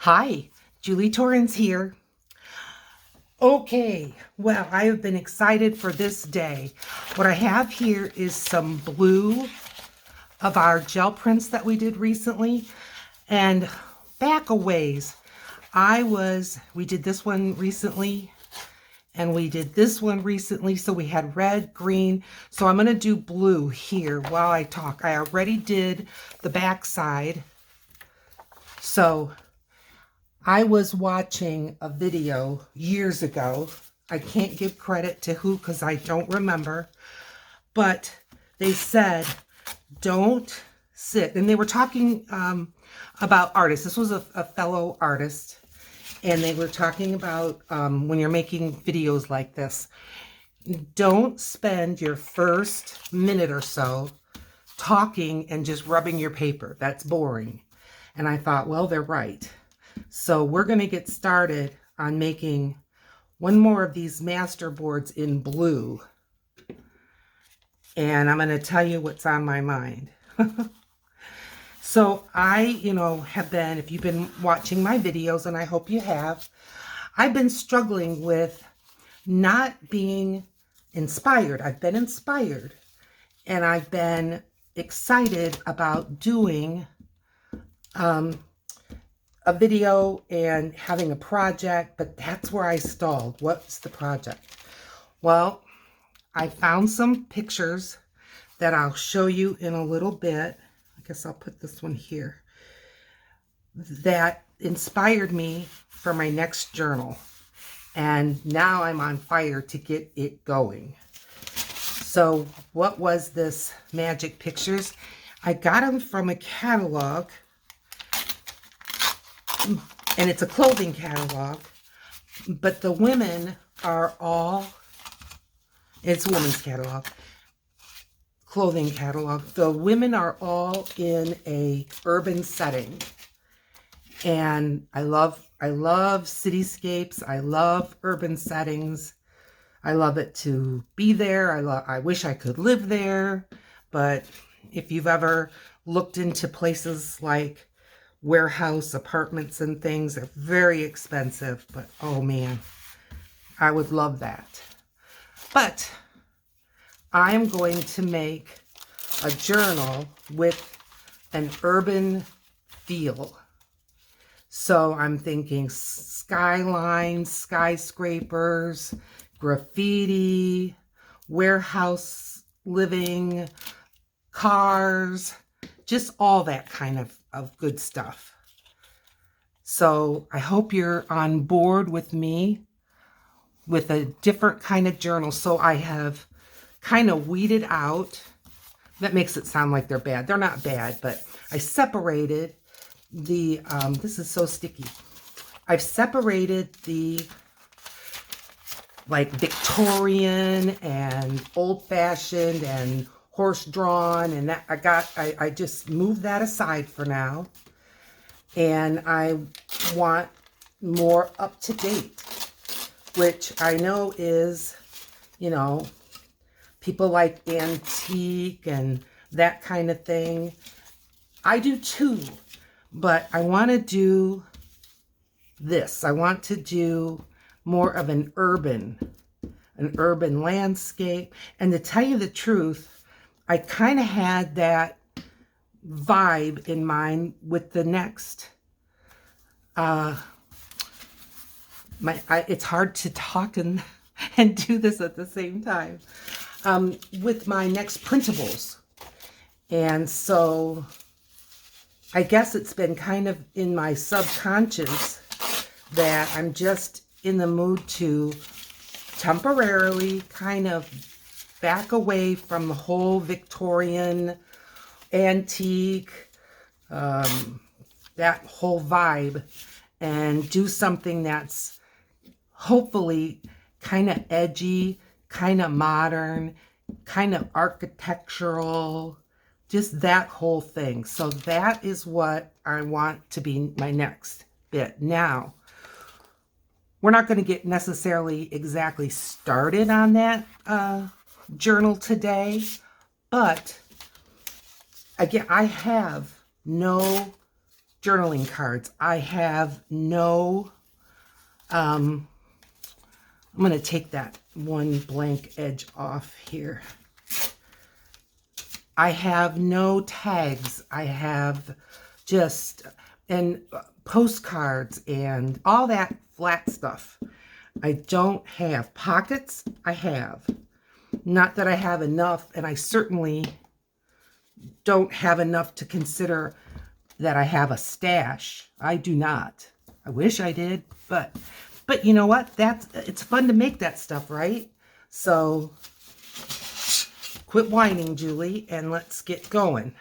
Hi, Julie Torrance here. Okay, well, I have been excited for this day. What I have here is some blue of our gel prints that we did recently. And back a ways, we did this one recently, and we did this one recently. So we had red, green. So I'm going to do blue here while I talk. I already did the back side. So I was watching a video years ago. I can't give credit to who because I don't remember. But they said, don't sit. And they were talking about artists. This was a fellow artist. And they were talking about when you're making videos like this, don't spend your first minute or so talking and just rubbing your paper. That's boring. And I thought, well, they're right. So we're going to get started on making one more of these masterboards in blue. And I'm going to tell you what's on my mind. So I, have been, if you've been watching my videos, and I hope you have, I've been struggling with not being inspired. I've been inspired, and I've been excited about doing a video and having a project, but that's where I stalled. What's the project? Well, I found some pictures that I'll show you in a little bit. I guess I'll put this one here. That inspired me for my next journal. And now I'm on fire to get it going. So what was this Magic Pictures? I got them from a catalog. And it's a clothing catalog, but the women are all, it's a women's catalog, clothing catalog. The women are all in a urban setting. And I love cityscapes. I love urban settings. I love it to be there. I wish I could live there. But if you've ever looked into places like warehouse apartments and things, are very expensive, but oh man, I would love that. But I'm going to make a journal with an urban feel. So I'm thinking skylines, skyscrapers, graffiti, warehouse living, cars, just all that kind of good stuff. So I hope you're on board with me with a different kind of journal. So I have kind of weeded out. That makes it sound like they're bad. They're not bad, but I separated the, this is so sticky. I've separated the like Victorian and old-fashioned and horse-drawn, and that I just moved that aside for now. And I want more up-to-date, which I know is, people like antique and that kind of thing. I do too, but I want to do this. I want to do more of an urban landscape. And to tell you the truth, I kind of had that vibe in mind with the next. It's hard to talk and do this at the same time. With my next printables. And so I guess it's been kind of in my subconscious that I'm just in the mood to temporarily kind of back away from the whole Victorian, antique, that whole vibe, and do something that's hopefully kind of edgy, kind of modern, kind of architectural, just that whole thing. So that is what I want to be my next bit. Now, we're not going to get necessarily exactly started on that journal today, but again, I have no journaling cards. I have no, I'm going to take that one blank edge off here. I have no tags. I have just, and postcards and all that flat stuff. I don't have pockets. I have. Not that I have enough, and I certainly don't have enough to consider that I have a stash. I do not. I wish I did, but you know what? It's fun to make that stuff, right? So quit whining, Julie, and let's get going.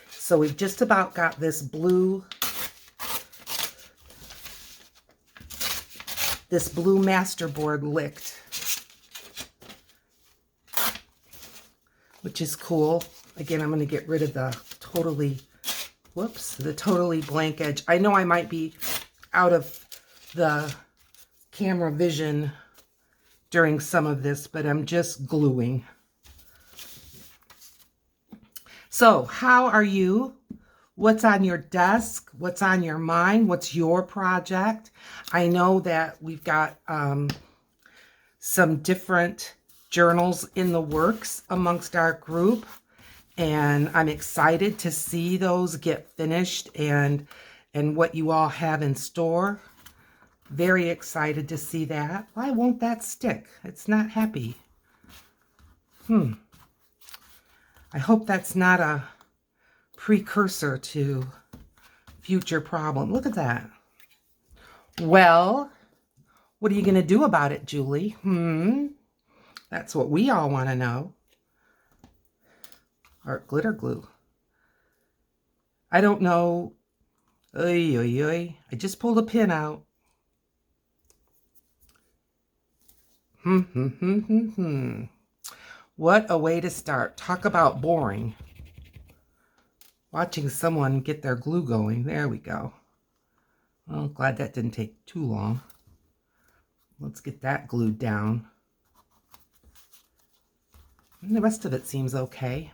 So we've just about got this blue masterboard licked, which is cool. Again, I'm going to get rid of the totally blank edge. I know I might be out of the camera vision during some of this, but I'm just gluing. So, how are you? What's on your desk? What's on your mind? What's your project? I know that we've got some different journals in the works amongst our group, and I'm excited to see those get finished and what you all have in store. Very excited to see that. Why won't that stick? It's not happy. I hope that's not a precursor to future problem. Look at that. Well, what are you going to do about it, Julie? That's what we all want to know. Art glitter glue. I don't know. Oy, oy, oy. I just pulled a pin out. What a way to start. Talk about boring. Watching someone get their glue going. There we go. Well, glad that didn't take too long. Let's get that glued down. And the rest of it seems okay.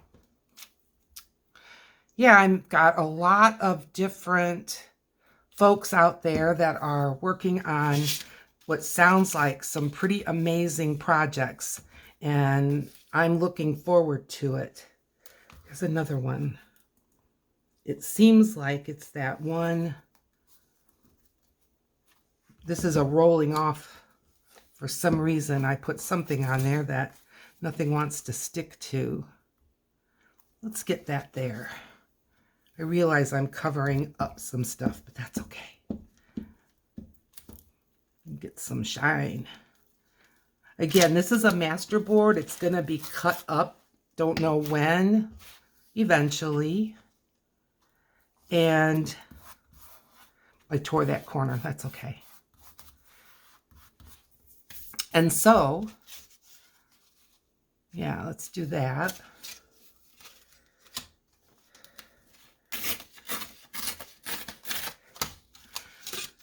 Yeah, I've got a lot of different folks out there that are working on what sounds like some pretty amazing projects. And I'm looking forward to it. Here's another one. It seems like it's that one. This is a rolling off. For some reason, I put something on there that nothing wants to stick to. Let's get that there. I realize I'm covering up some stuff, but that's okay. Get some shine. Again, this is a masterboard. It's going to be cut up. Don't know when. Eventually. And I tore that corner. That's okay. And so, yeah, let's do that.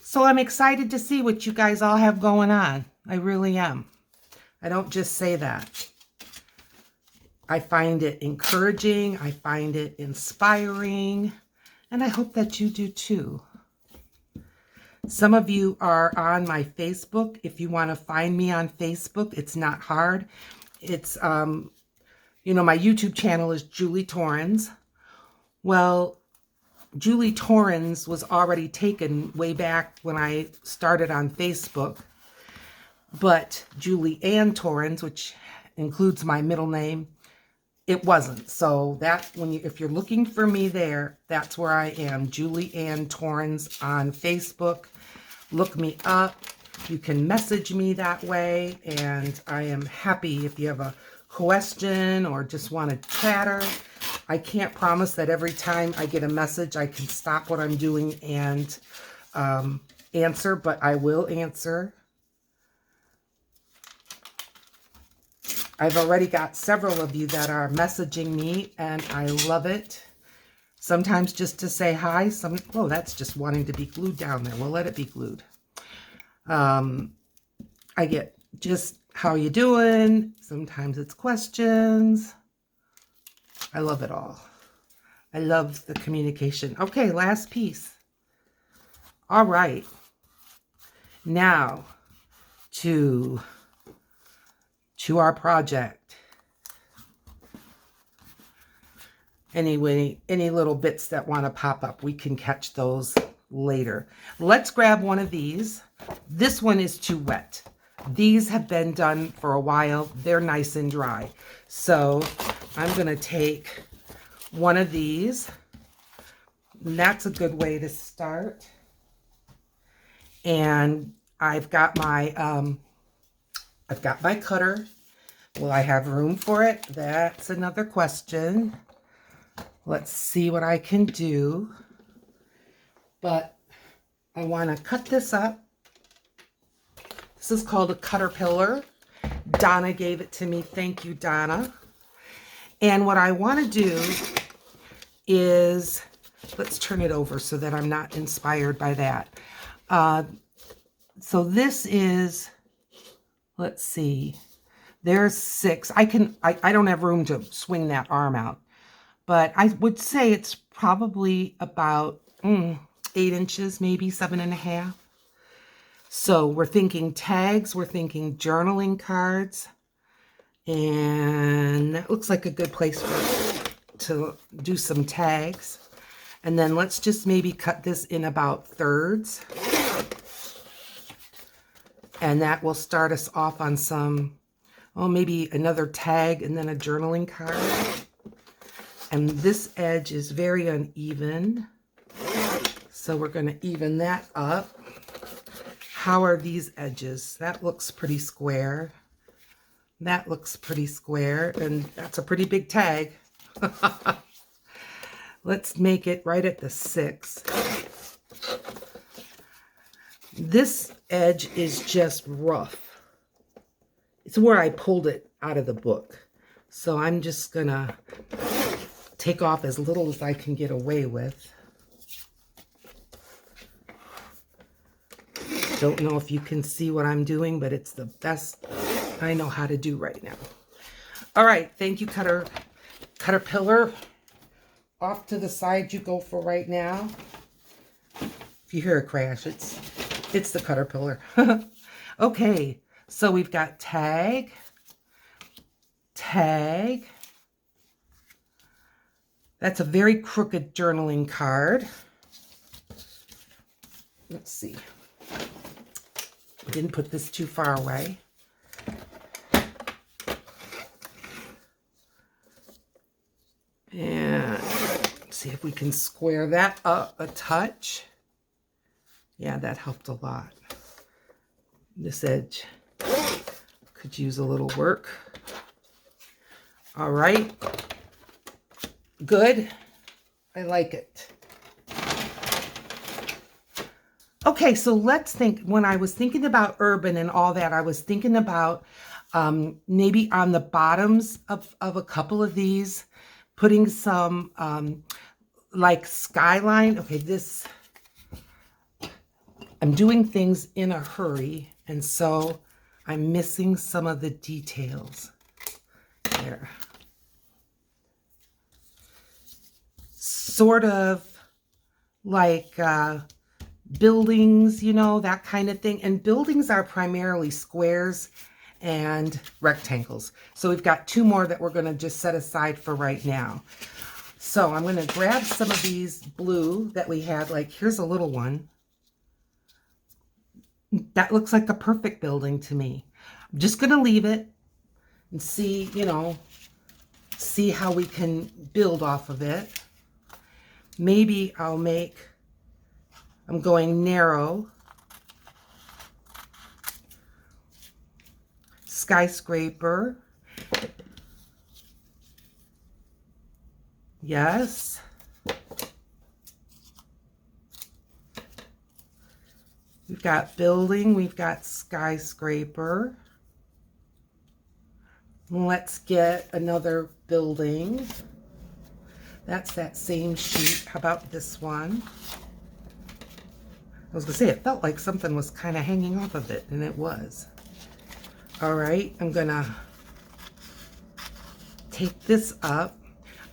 So I'm excited to see what you guys all have going on. I really am. I don't just say that. I find it encouraging. I find it inspiring. And I hope that you do too. Some of you are on my Facebook. If you want to find me on Facebook, it's not hard. It's, you know, my YouTube channel is Julie Torrens. Well, Julie Torrens was already taken way back when I started on Facebook. But Julie Ann Torrens, which includes my middle name, it wasn't. So that if you're looking for me there, that's where I am. Julie Ann Torrens on Facebook. Look me up. You can message me that way, and I am happy if you have a question or just want to chatter. I can't promise that every time I get a message I can stop what I'm doing and answer, but I will answer. I've already got several of you that are messaging me, and I love it. Sometimes just to say hi. Oh, that's just wanting to be glued down there. We'll let it be glued. I get just, how you doing? Sometimes it's questions. I love it all. I love the communication. Okay, last piece. All right. Now to our project. Anyway, any little bits that want to pop up, we can catch those later. Let's grab one of these. This one is too wet. These have been done for a while. They're nice and dry. So I'm going to take one of these. And that's a good way to start. And I've got my cutter. Will I have room for it? That's another question. Let's see what I can do. But I want to cut this up. This is called a caterpillar. Donna gave it to me. Thank you, Donna. And what I want to do is, let's turn it over so that I'm not inspired by that. So this is, let's see, there's 6. I don't have room to swing that arm out, but I would say it's probably about 8 inches, maybe 7.5. So we're thinking tags, we're thinking journaling cards, and that looks like a good place to do some tags. And then let's just maybe cut this in about thirds. And that will start us off on some, maybe another tag and then a journaling card. And this edge is very uneven, so we're going to even that up. How are these edges? That looks pretty square. That looks pretty square, and that's a pretty big tag. Let's make it right at the 6. This edge is just rough. It's where I pulled it out of the book. So I'm just gonna take off as little as I can get away with. Don't know if you can see what I'm doing, but it's the best I know how to do right now. All right, thank you, caterpillar. Off to the side you go for right now. If you hear a crash, it's the caterpillar. Okay, so we've got tag, tag. That's a very crooked journaling card. Let's see. I didn't put this too far away. And see if we can square that up a touch. Yeah, that helped a lot. This edge could use a little work. All right. Good. I like it. Okay, so let's think. When I was thinking about urban and all that, I was thinking about maybe on the bottoms of a couple of these, putting some like skyline. Okay, this, I'm doing things in a hurry, and so I'm missing some of the details there. Sort of like buildings, you know, that kind of thing. And buildings are primarily squares and rectangles. So we've got 2 more that we're going to just set aside for right now. So I'm going to grab some of these blue that we had. Like, here's a little one. That looks like a perfect building to me. I'm just going to leave it and see, you know, see how we can build off of it. Maybe I'll make, I'm going narrow. Skyscraper. Yes. We've got building, we've got skyscraper. Let's get another building. That's that same sheet. How about this one? I was gonna say, it felt like something was kind of hanging off of it, and it was. All right, I'm gonna take this up.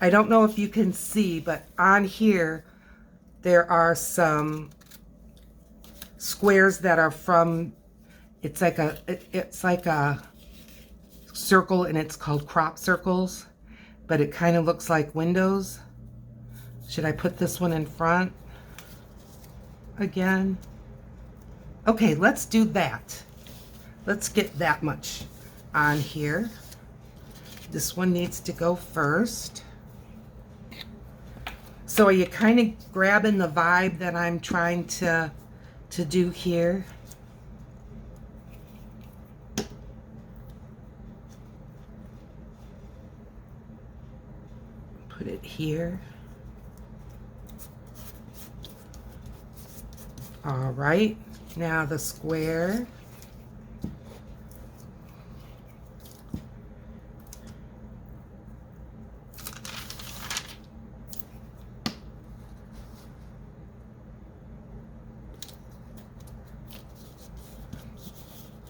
I don't know if you can see, but on here, there are some squares that are from, it's like a circle, and it's called crop circles, but it kind of looks like windows. Should I put this one in front again? Okay, let's do that. Let's get that much on here. This one needs to go first. So are you kind of grabbing the vibe that I'm trying to do here? Put it here. All right, now the square.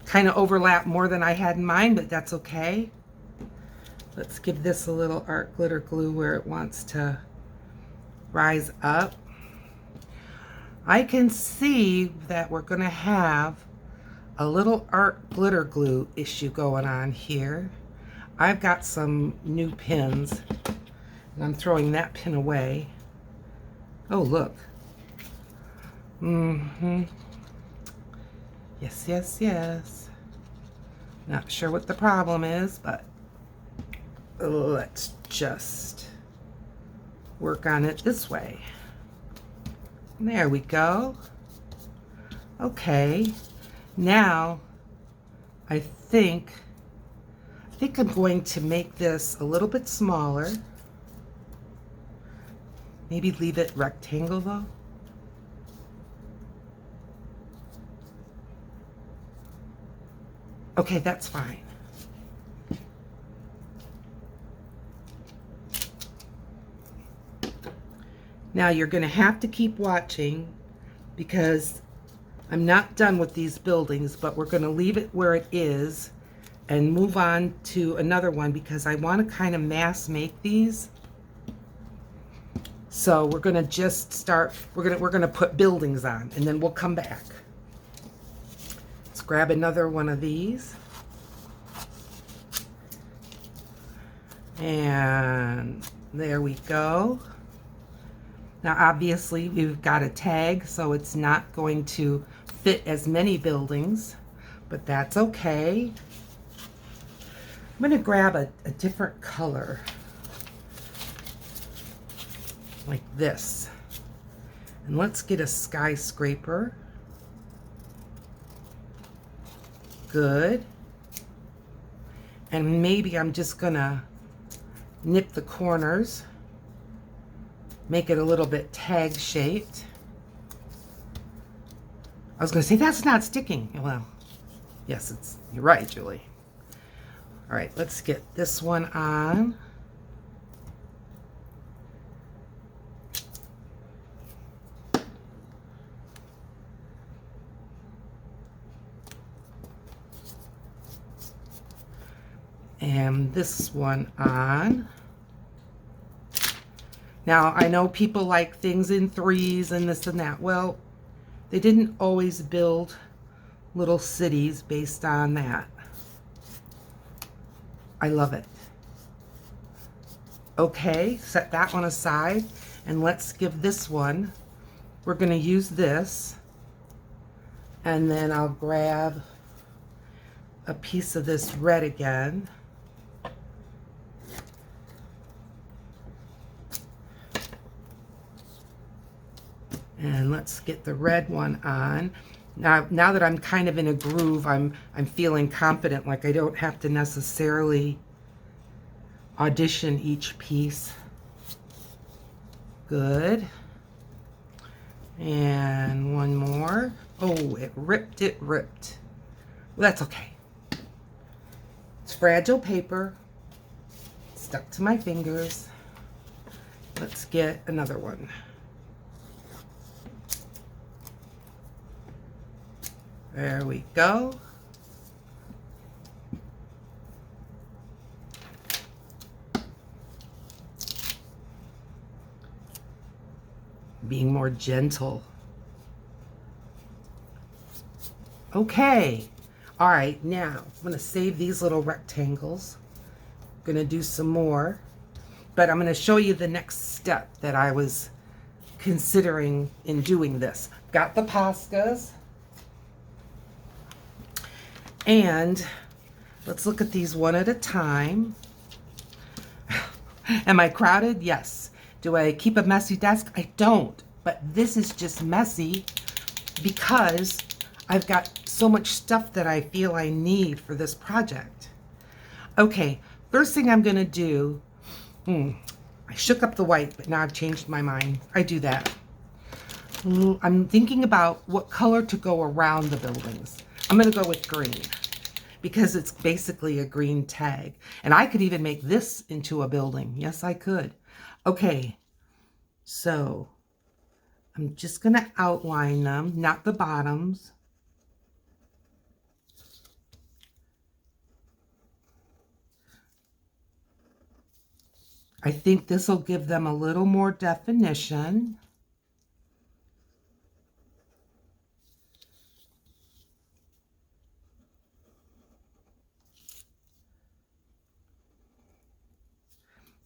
Kind of overlap more than I had in mind, but that's okay. Let's give this a little art glitter glue where it wants to rise up. I can see that we're going to have a little art glitter glue issue going on here. I've got some new pins, and I'm throwing that pin away. Oh, look. Yes, yes, yes. Not sure what the problem is, but let's just work on it this way. There we go. Okay, now I think I'm going to make this a little bit smaller. Maybe leave it rectangle though. Okay, that's fine. Now you're going to have to keep watching because I'm not done with these buildings, but we're going to leave it where it is and move on to another one because I want to kind of mass make these. So we're going to just start, we're going to put buildings on, and then we'll come back. Let's grab another one of these. And there we go. Now obviously we've got a tag, so it's not going to fit as many buildings, but that's okay. I'm going to grab a different color, like this. And let's get a skyscraper. Good. And maybe I'm just going to nip the corners, make it a little bit tag shaped. I was going to say that's not sticking. Well, yes, you're right, Julie. All right, let's get this one on. And this one on. Now, I know people like things in threes and this and that. Well, they didn't always build little cities based on that. I love it. Okay, set that one aside, and let's give this one, we're going to use this, and then I'll grab a piece of this red again. And let's get the red one on. Now that I'm kind of in a groove, I'm feeling confident, like I don't have to necessarily audition each piece. Good. And one more. Oh, it ripped. Well, that's okay. It's fragile paper. It's stuck to my fingers. Let's get another one. There we go. Being more gentle. Okay. All right, now I'm going to save these little rectangles. I'm going to do some more, but I'm going to show you the next step that I was considering in doing this. Got the pastas, and let's look at these one at a time. Am I crowded? Yes. Do I keep a messy desk? I don't, but this is just messy because I've got so much stuff that I feel I need for this project. Okay, first thing I'm going to do, I shook up the white, but now I've changed my mind. I do that. I'm thinking about what color to go around the buildings. I'm going to go with green because it's basically a green tag. And I could even make this into a building. Yes, I could. Okay, so I'm just going to outline them, not the bottoms. I think this will give them a little more definition.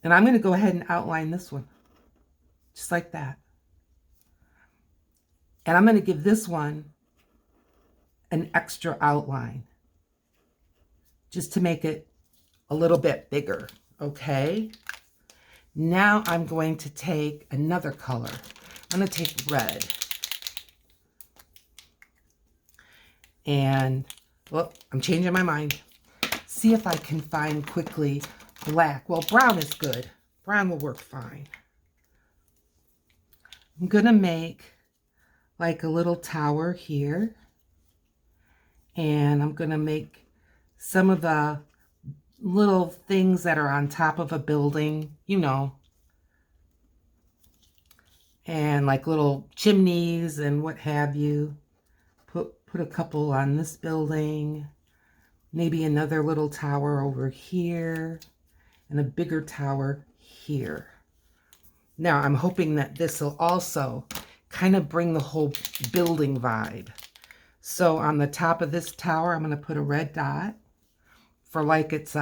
And I'm going to go ahead and outline this one, just like that. And I'm going to give this one an extra outline, just to make it a little bit bigger, okay? Now I'm going to take another color. I'm going to take red. And, well, I'm changing my mind. See if I can find quickly black. Well, brown is good. Brown will work fine. I'm going to make like a little tower here. And I'm going to make some of the little things that are on top of a building, you know, and like little chimneys and what have you. Put a couple on this building, maybe another little tower over here, and a bigger tower here. Now I'm hoping that this will also kind of bring the whole building vibe. So on the top of this tower, I'm going to put a red dot for like it's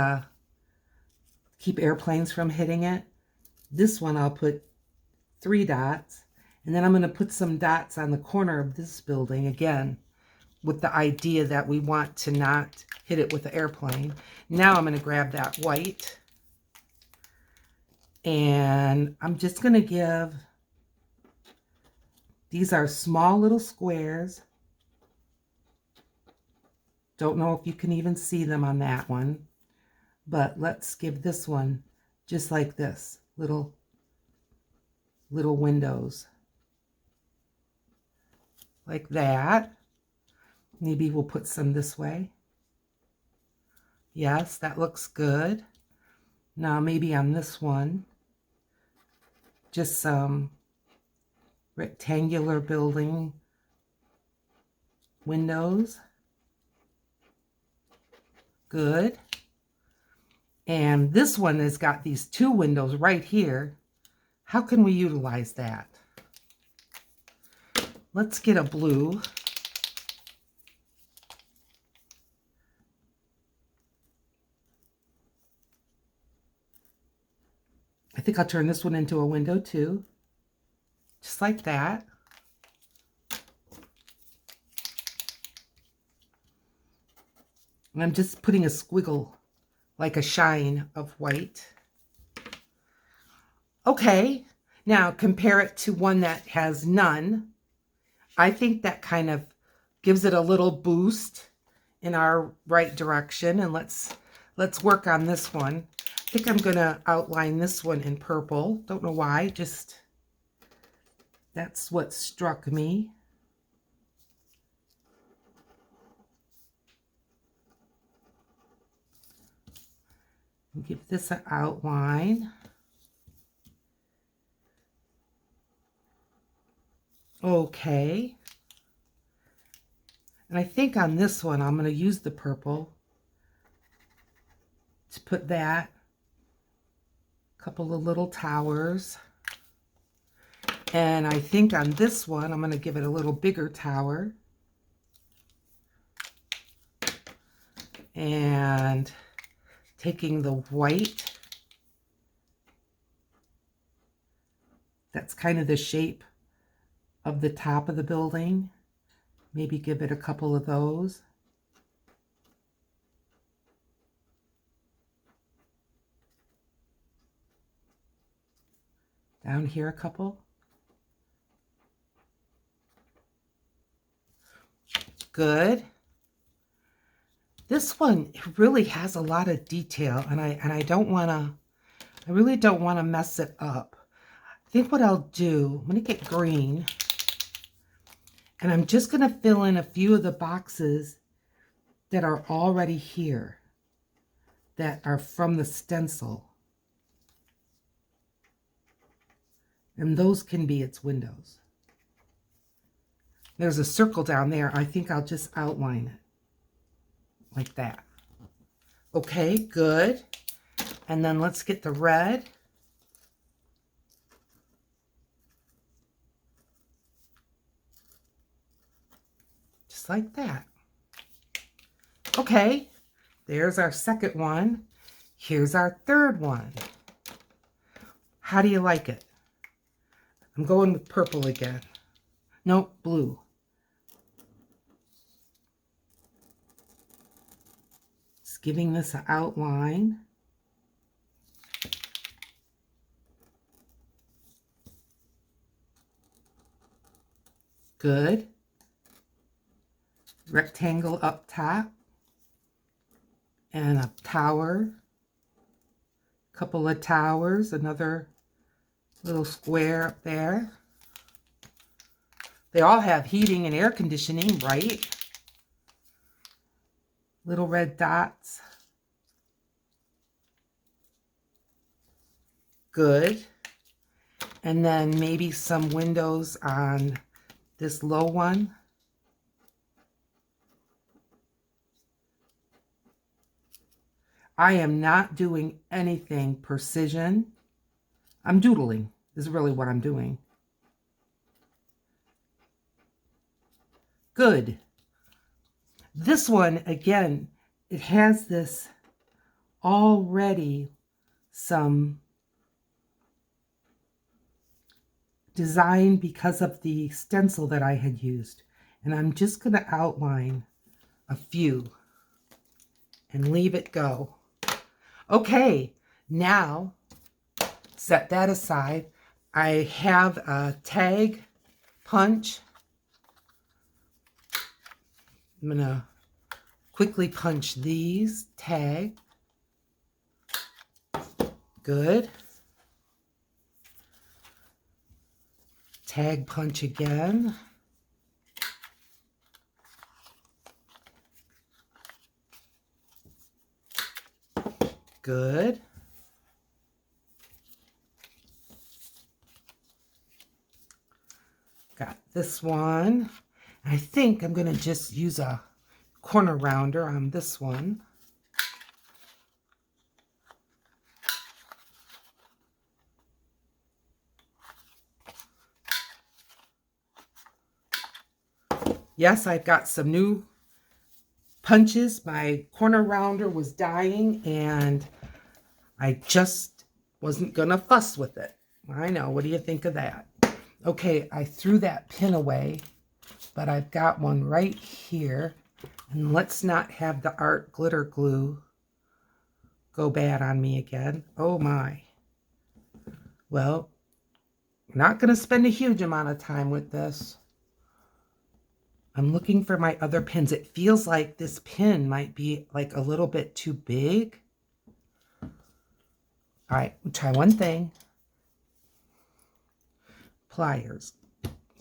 keep airplanes from hitting it. This one I'll put 3 dots, and then I'm going to put some dots on the corner of this building again with the idea that we want to not hit it with the airplane. Now I'm going to grab that white, and I'm just going to give, these are small little squares. Don't know if you can even see them on that one, but let's give this one just like this, little windows like that. Maybe we'll put some this way. Yes, that looks good. Now maybe on this one, just some rectangular building windows. Good. And this one has got these 2 windows right here. How can we utilize that? Let's get a blue. I think I'll turn this one into a window too. Just like that. And I'm just putting a squiggle, like a shine of white. Okay, now compare it to one that has none. I think that kind of gives it a little boost in our right direction. And let's work on this one. I think I'm going to outline this one in purple. Don't know why, just that's what struck me. Give this an outline. Okay. And I think on this one, I'm going to use the purple to put that. A couple of little towers. And I think on this one, I'm going to give it a little bigger tower. and taking the white, that's kind of the shape of the top of the building. Maybe give it a couple of those. Down here a couple. Good. This one really has a lot of detail, and I really don't want to mess it up. I think what I'll do, I'm going to get green, and I'm just going to fill in a few of the boxes that are already here, that are from the stencil. And those can be its windows. There's a circle down there. I think I'll just outline it like that. Okay, good. And then let's get the red. Just like that. Okay, there's our second one. Here's our third one. How do you like it? I'm going with purple again. Nope, blue. Just giving this an outline. Good. Rectangle up top. And a tower. Couple of towers. Another little square up there. They all have heating and air conditioning, right? Little red dots. Good. And then maybe some windows on this low one. I am not doing anything precision. I'm doodling is really what I'm doing. Good. This one, again, it has this already some design because of the stencil that I had used. And I'm just going to outline a few and leave it go. Okay, now set that aside. I have a tag punch. I'm going to quickly punch these. Tag. Good. Tag punch again. Good. Got this one. I think I'm going to just use a corner rounder on this one. Yes, I've got some new punches. My corner rounder was dying and I just wasn't going to fuss with it. I know. What do you think of that? Okay, I threw that pin away, but I've got one right here. And let's not have the art glitter glue go bad on me again. Oh my. Well, I'm not going to spend a huge amount of time with this. I'm looking for my other pins. It feels like this pin might be like a little bit too big. All right, we'll try one thing. Pliers.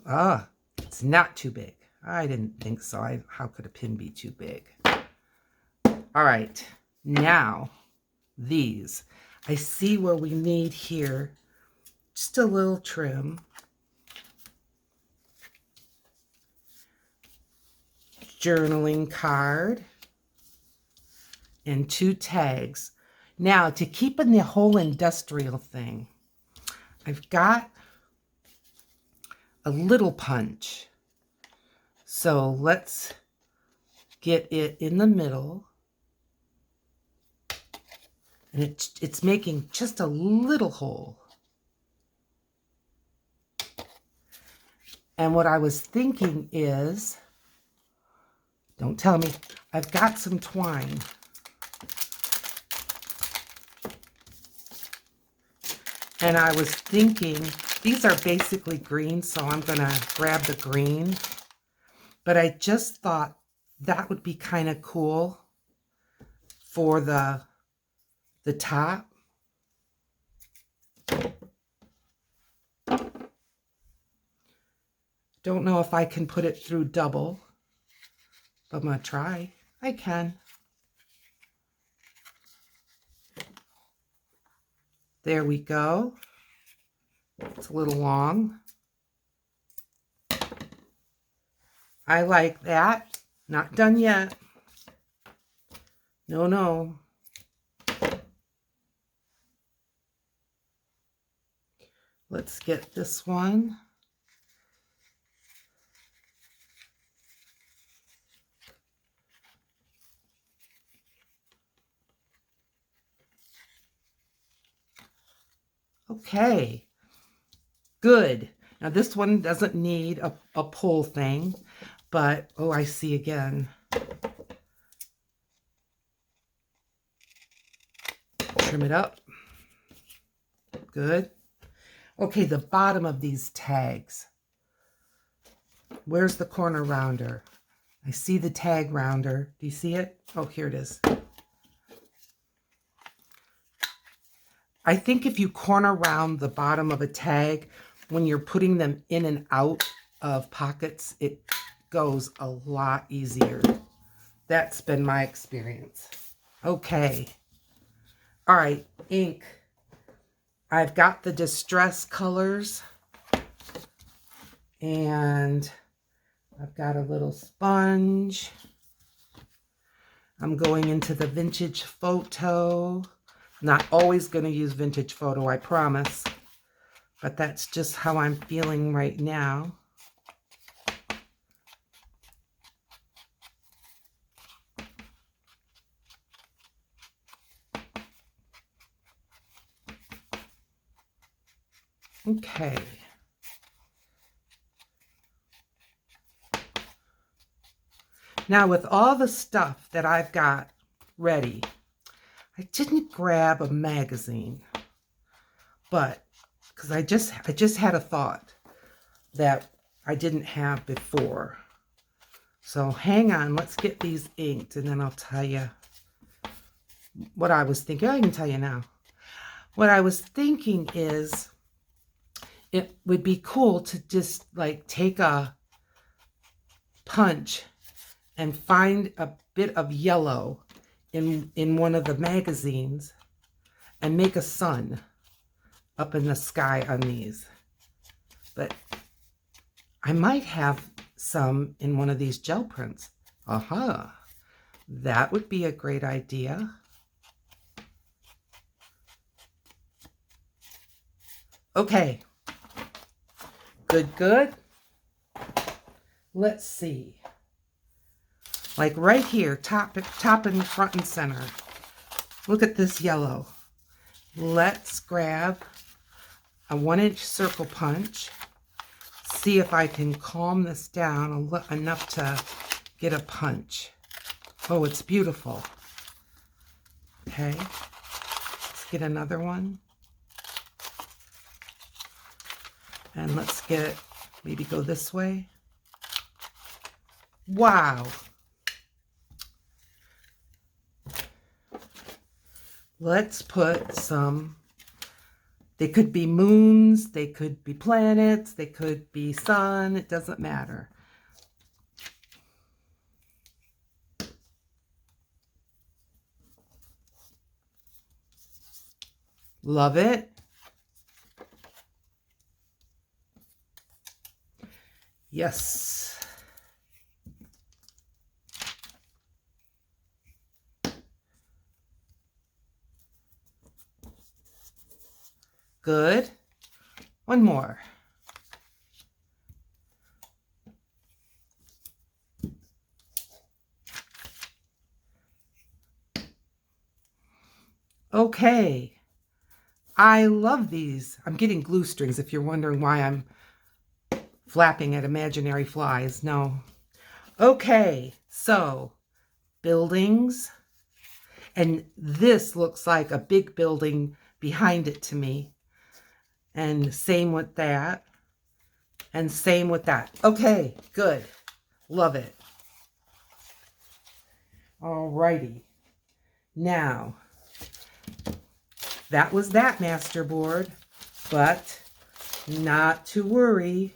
Ah, it's not too big. I didn't think so. How could a pin be too big? All right, now these. I see where we need here just a little trim. Journaling card and 2 tags. Now, to keep in the whole industrial thing, I've got a little punch. So let's get it in the middle. And it's making just a little hole. And what I was thinking is, don't tell me, I've got some twine. And I was thinking, these are basically green, so I'm going to grab the green. But I just thought that would be kind of cool for the top. Don't know if I can put it through double, but I'm going to try. I can. There we go. It's a little long. I like that. Not done yet. No, no. Let's get this one. Okay, good. Now this one doesn't need a pull thing, but, oh, I see again. Trim it up. Good. Okay, the bottom of these tags. Where's the corner rounder? I see the tag rounder. Do you see it? Oh, here it is. I think if you corner round the bottom of a tag, when you're putting them in and out of pockets, it goes a lot easier. That's been my experience. Okay. All right, ink. I've got the distress colors, and I've got a little sponge. I'm going into the vintage photo. Not always going to use vintage photo, I promise. But that's just how I'm feeling right now. Okay. Now with all the stuff that I've got ready, I didn't grab a magazine, but because I just had a thought that I didn't have before. So hang on, let's get these inked and then I'll tell you what I was thinking. I can tell you now. What I was thinking is it would be cool to just like take a punch and find a bit of yellow in one of the magazines and make a sun up in the sky on these. But I might have some in one of these gel prints. Aha, that would be a great idea. Okay, good, good. Let's see. Like right here, top and front and center. Look at this yellow. Let's grab a 1-inch circle punch. See if I can calm this down enough to get a punch. Oh, it's beautiful. Okay, let's get another one. And let's get, maybe go this way. Wow. Let's put some, they could be moons, they could be planets, they could be sun, it doesn't matter. Love it. Yes. Good. One more. Okay. I love these. I'm getting glue strings if you're wondering why I'm flapping at imaginary flies. No. Okay, so buildings. And this looks like a big building behind it to me. And same with that. And same with that. Okay, good. Love it. Alrighty. Now, that was that masterboard, but not to worry.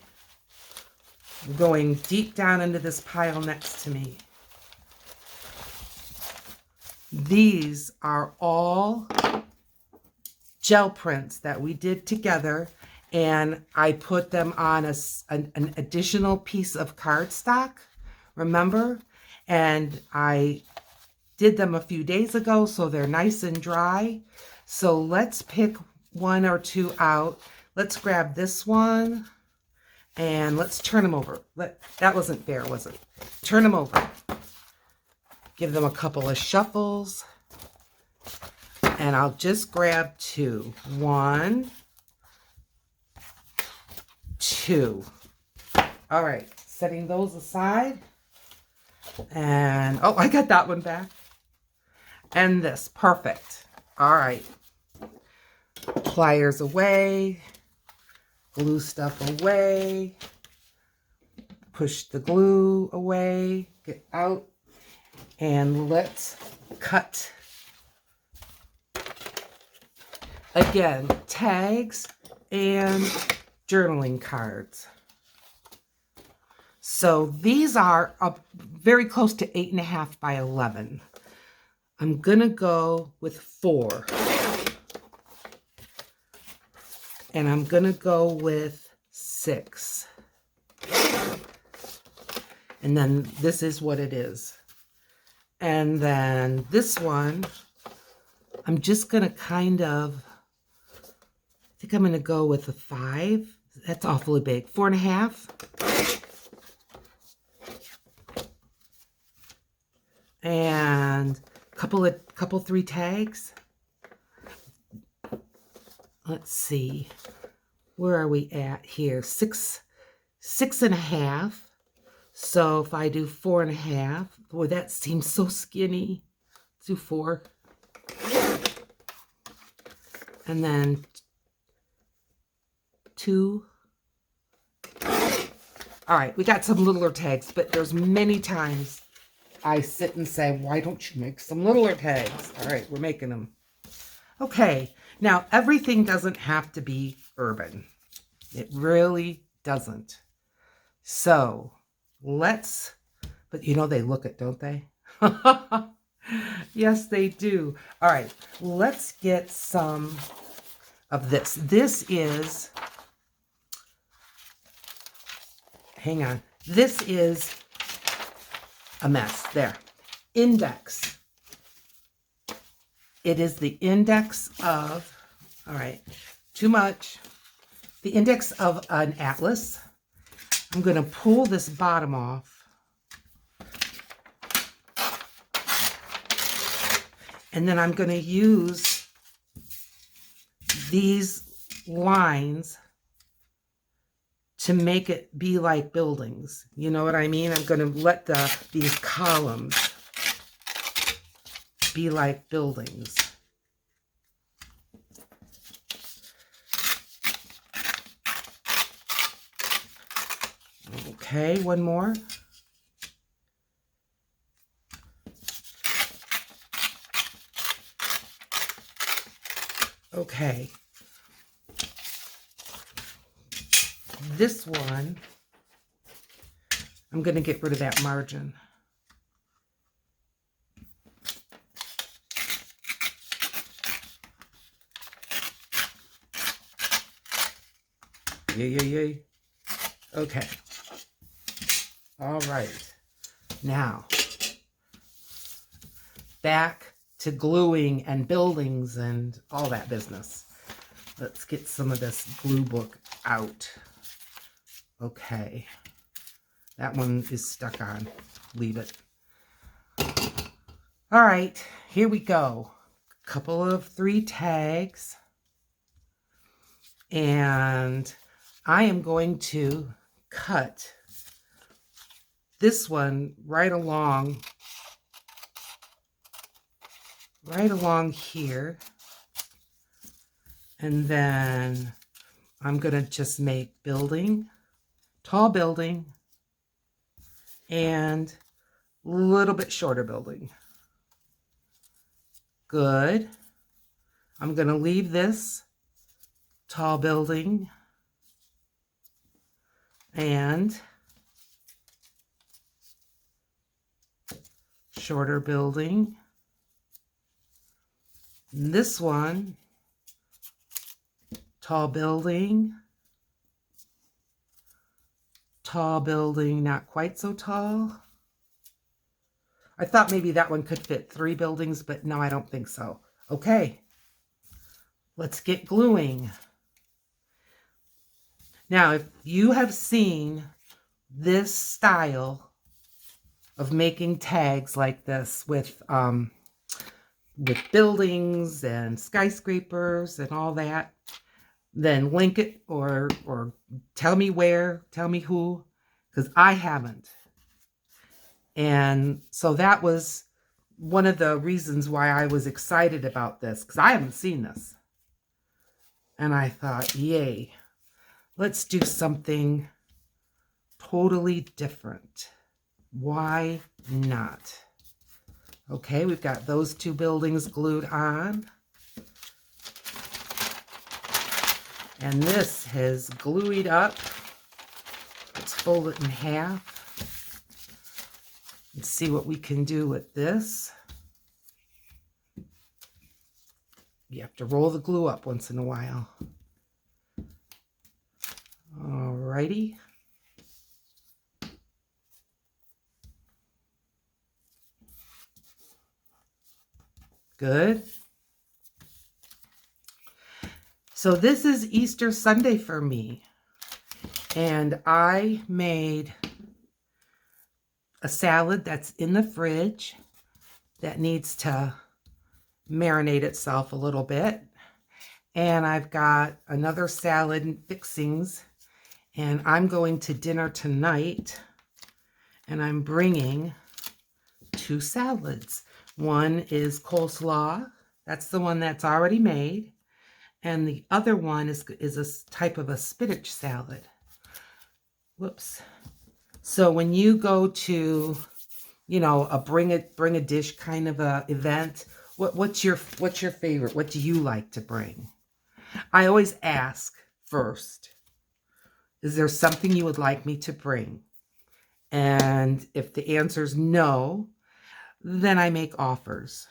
I'm going deep down into this pile next to me. These are all gel prints that we did together, and I put them on an additional piece of cardstock, remember? And I did them a few days ago, so they're nice and dry. So let's pick one or two out. Let's grab this one, and let's turn them over. That wasn't fair, was it? Turn them over. Give them a couple of shuffles. And I'll just grab two. 1, 2. All right, setting those aside. And, oh, I got that one back. And this, perfect. All right. Pliers away. Glue stuff away. Push the glue away. Get out. And let's cut. Again, tags and journaling cards. So these are very close to 8.5 by 11. I'm gonna go with 4. And I'm gonna go with 6. And then this is what it is. And then this one, I'm just gonna kind of, I think I'm going to go with a 5. That's awfully big. 4.5. And couple 3 tags. Let's see. Where are we at here? 6.5. So if I do 4.5, boy, that seems so skinny. Let's do 4. And then 2. All right, we got some littler tags, but there's many times I sit and say, why don't you make some littler tags? All right, we're making them. Okay, now everything doesn't have to be urban. It really doesn't. So let's, but you know they look it, don't they? Yes, they do. All right, let's get some of this. This is, hang on. This is a mess. There. Index. It is the index of, all right, too much. The index of an atlas. I'm going to pull this bottom off. And then I'm going to use these lines to make it be like buildings. You know what I mean? I'm going to let these columns be like buildings. Okay, one more. Okay. This one, I'm going to get rid of that margin. Yay. Okay. All right. Now, back to gluing and buildings and all that business. Let's get some of this glue book out. Okay. That one is stuck on. Leave it. All right. Here we go. couple of 3 tags, and I am going to cut this one right along here, and then I'm gonna just make building, tall building, and a little bit shorter building. Good. I'm gonna leave this tall building and shorter building. This one, tall building, not quite so tall. I thought maybe that one could fit 3 buildings, but no, I don't think so. Okay, let's get gluing. Now, if you have seen this style of making tags like this with buildings and skyscrapers and all that, then link it or tell me where, tell me who, because I haven't. And so that was one of the reasons why I was excited about this, because I haven't seen this. And I thought, yay, let's do something totally different. Why not? Okay, we've got those 2 buildings glued on. And this has glued up. Let's fold it in half. Let's see what we can do with this. You have to roll the glue up once in a while. Alrighty. Good. So this is Easter Sunday for me. And I made a salad that's in the fridge that needs to marinate itself a little bit. And I've got another salad fixings, and I'm going to dinner tonight, and I'm bringing 2 salads. One is coleslaw. That's the one that's already made. And the other one is a type of a spinach salad. Whoops. So when you go to, you know, a bring a dish kind of a event, what's your favorite? What do you like to bring? I always ask first, is there something you would like me to bring? And if the answer is no, then I make offers.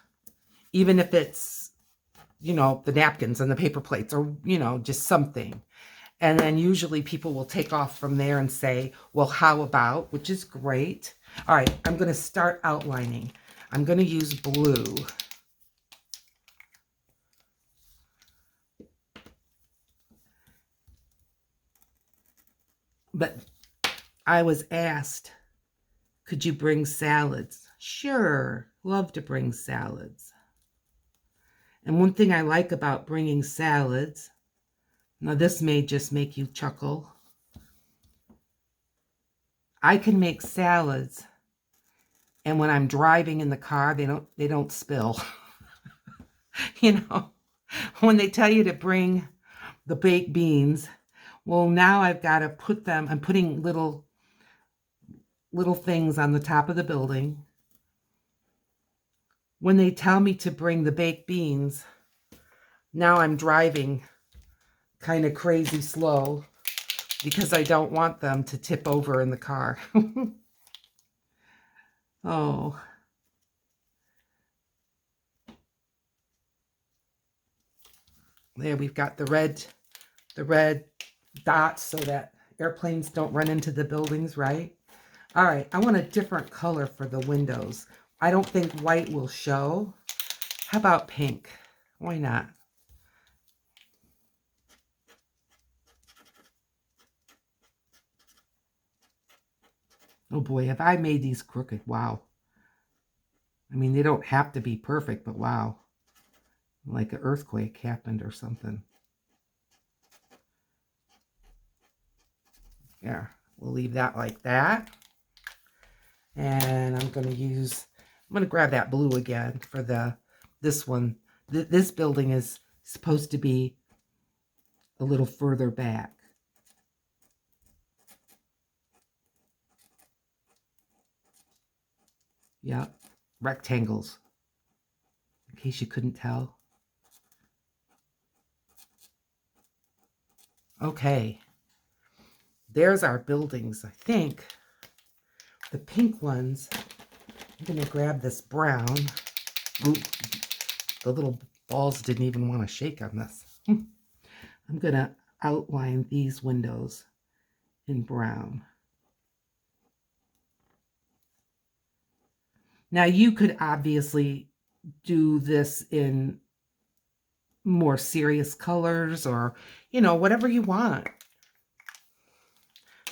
Even if it's, you know, the napkins and the paper plates, or, you know, just something. And then usually people will take off from there and say, well, how about, which is great. All right, I'm going to start outlining. I'm going to use blue. But I was asked, could you bring salads? Sure, love to bring salads. And one thing I like about bringing salads, now this may just make you chuckle, I can make salads, and when I'm driving in the car, they don't spill. You know, when they tell you to bring the baked beans, well, now I've got to put them, I'm putting little things on the top of the building. When they tell me to bring the baked beans, now I'm driving kind of crazy slow because I don't want them to tip over in the car. Oh. There we've got the red dots so that airplanes don't run into the buildings, right? All right, I want a different color for the windows. I don't think white will show. How about pink? Why not? Oh boy, have I made these crooked. Wow. I mean, they don't have to be perfect, but wow. like an earthquake happened or something. Yeah, we'll leave that like that. And I'm going to grab that blue again for this one. This building is supposed to be a little further back. Yep, rectangles, in case you couldn't tell. Okay, there's our buildings, I think. The pink ones, I'm going to grab this brown. Ooh, the little balls didn't even want to shake on this. I'm going to outline these windows in brown. Now you could obviously do this in more serious colors or, whatever you want.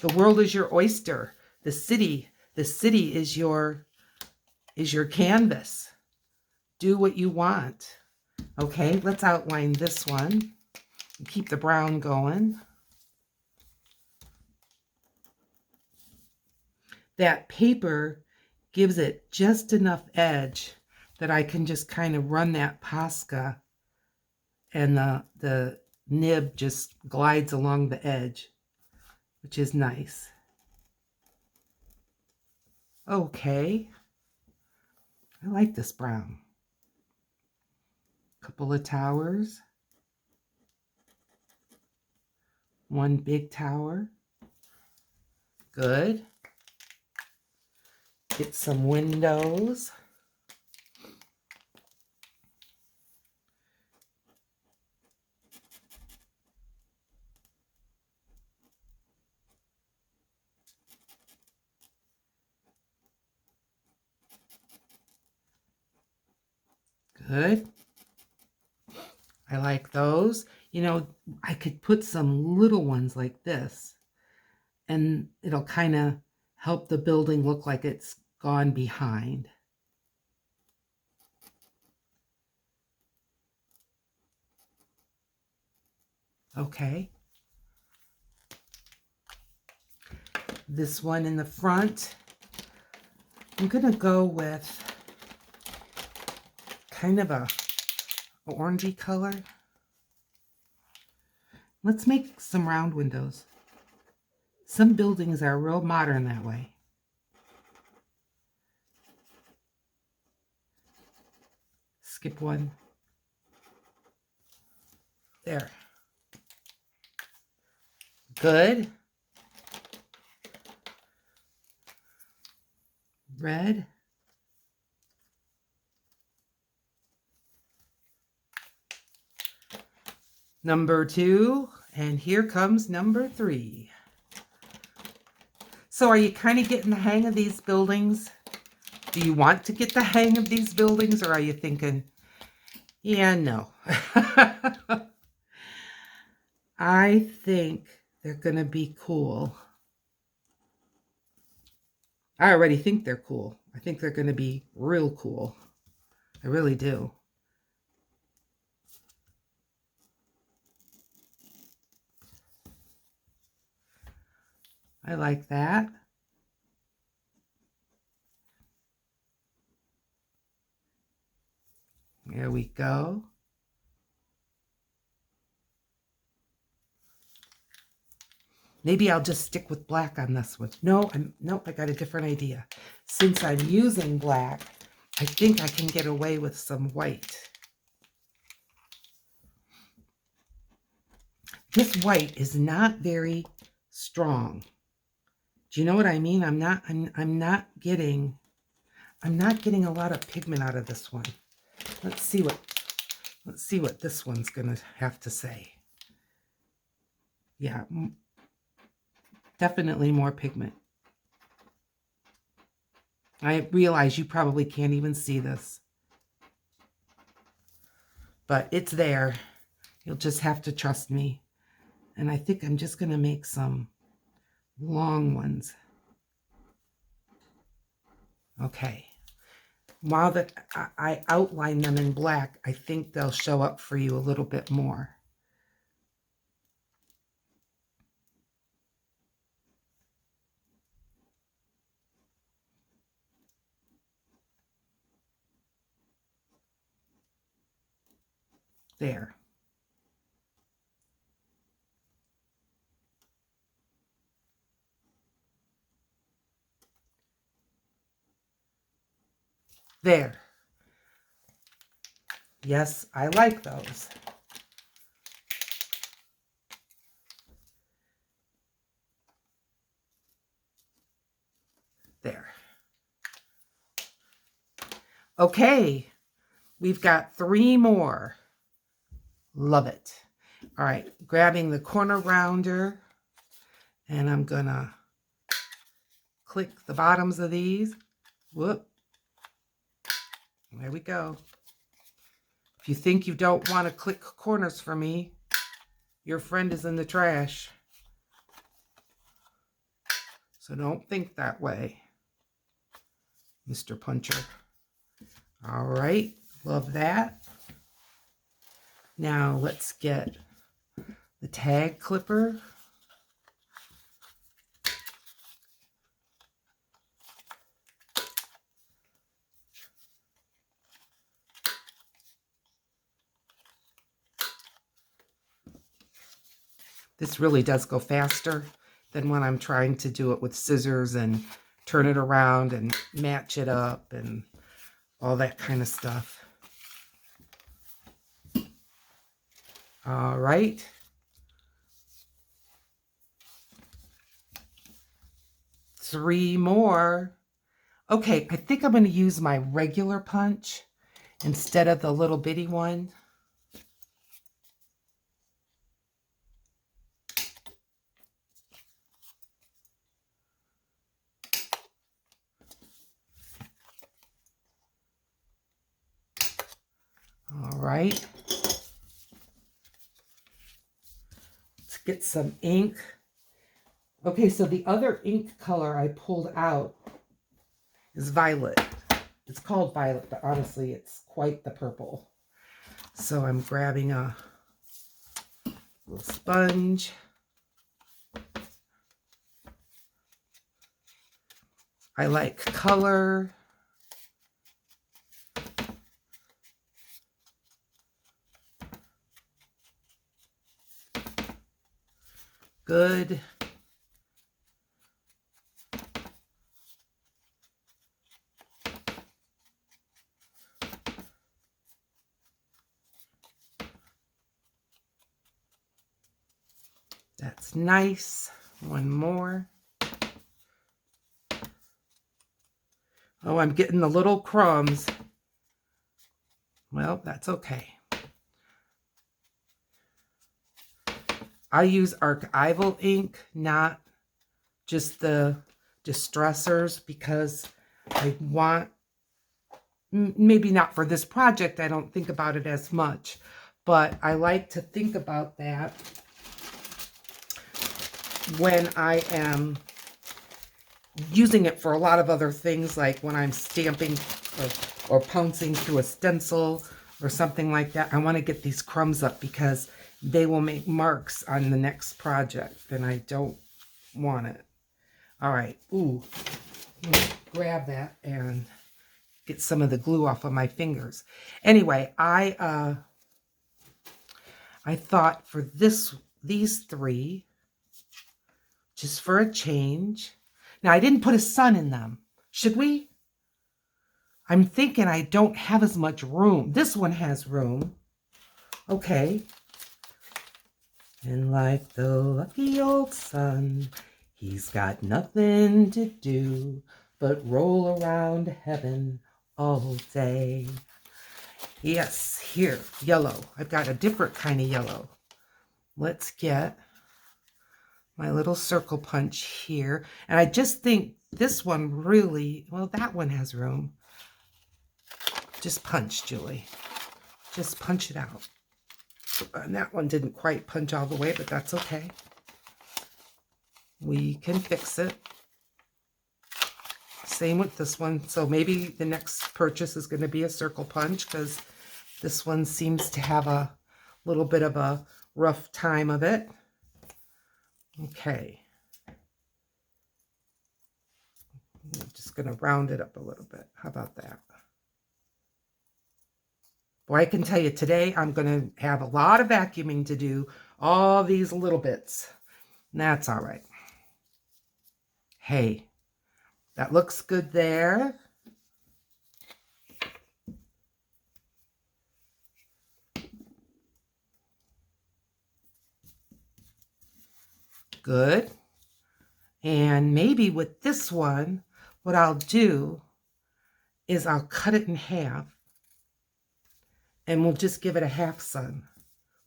The world is your oyster. The city is your canvas. Do what you want. Okay, let's outline this one. Keep the brown going. That paper gives it just enough edge that I can just kind of run that Posca and the nib just glides along the edge, which is nice. Okay, I like this brown. Couple of towers. One big tower. Good. Get some windows. Good. I like those. I could put some little ones like this, and it'll kind of help the building look like it's gone behind. Okay. This one in the front, I'm going to go with kind of a orangey color. Let's make some round windows. Some buildings are real modern that way. Skip one. There. Good. Red. Number 2, and here comes number 3. So are you kind of getting the hang of these buildings? Do you want to get the hang of these buildings, or are you thinking, yeah, no? I think they're going to be cool. I already think they're cool. I think they're going to be real cool. I really do. I like that. There we go. Maybe I'll just stick with black on this one. Nope, I got a different idea. Since I'm using black, I think I can get away with some white. This white is not very strong. Do you know what I mean? I'm not getting a lot of pigment out of this one. Let's see what this one's gonna have to say. Yeah, definitely more pigment. I realize you probably can't even see this, but it's there. You'll just have to trust me. And I think I'm just gonna make some long ones. Okay. while that I outline them in black, I think they'll show up for you a little bit more. There. There. Yes, I like those. There. Okay, we've got 3 more. Love it. All right, grabbing the corner rounder, and I'm gonna click the bottoms of these. Whoop. There we go. If you think you don't want to click corners for me, your friend is in the trash. So don't think that way, Mr. Puncher. All right, love that. Now let's get the tag clipper. This really does go faster than when I'm trying to do it with scissors and turn it around and match it up and all that kind of stuff. All right. Three more. Okay, I think I'm going to use my regular punch instead of the little bitty one. All right. Let's get some ink. Okay, so the other ink color I pulled out is violet. It's called violet, but honestly, it's quite the purple. So I'm grabbing a little sponge. I like color. Good. That's nice. One more. Oh, I'm getting the little crumbs. Well, that's okay. I use archival ink, not just the distressors, because I want, maybe not for this project, I don't think about it as much, but I like to think about that when I am using it for a lot of other things, like when I'm stamping or pouncing through a stencil or something like that. I want to get these crumbs up because they will make marks on the next project, and I don't want it. All right. Ooh. Grab that and get some of the glue off of my fingers. Anyway, I thought for these 3, just for a change. Now, I didn't put a sun in them. Should we? I'm thinking I don't have as much room. This one has room. Okay. And like the lucky old sun, he's got nothing to do but roll around heaven all day. Yes, here, yellow. I've got a different kind of yellow. Let's get my little circle punch here. And I just think this one really, well, that one has room. Just punch, Julie. Just punch it out. And that one didn't quite punch all the way, but that's okay. We can fix it. Same with this one. So maybe the next purchase is going to be a circle punch, because this one seems to have a little bit of a rough time of it. Okay. I'm just going to round it up a little bit. How about that? Well, I can tell you today I'm going to have a lot of vacuuming to do, all these little bits. And that's all right. Hey, that looks good there. Good. And maybe with this one, what I'll do is I'll cut it in half and we'll just give it a half sun.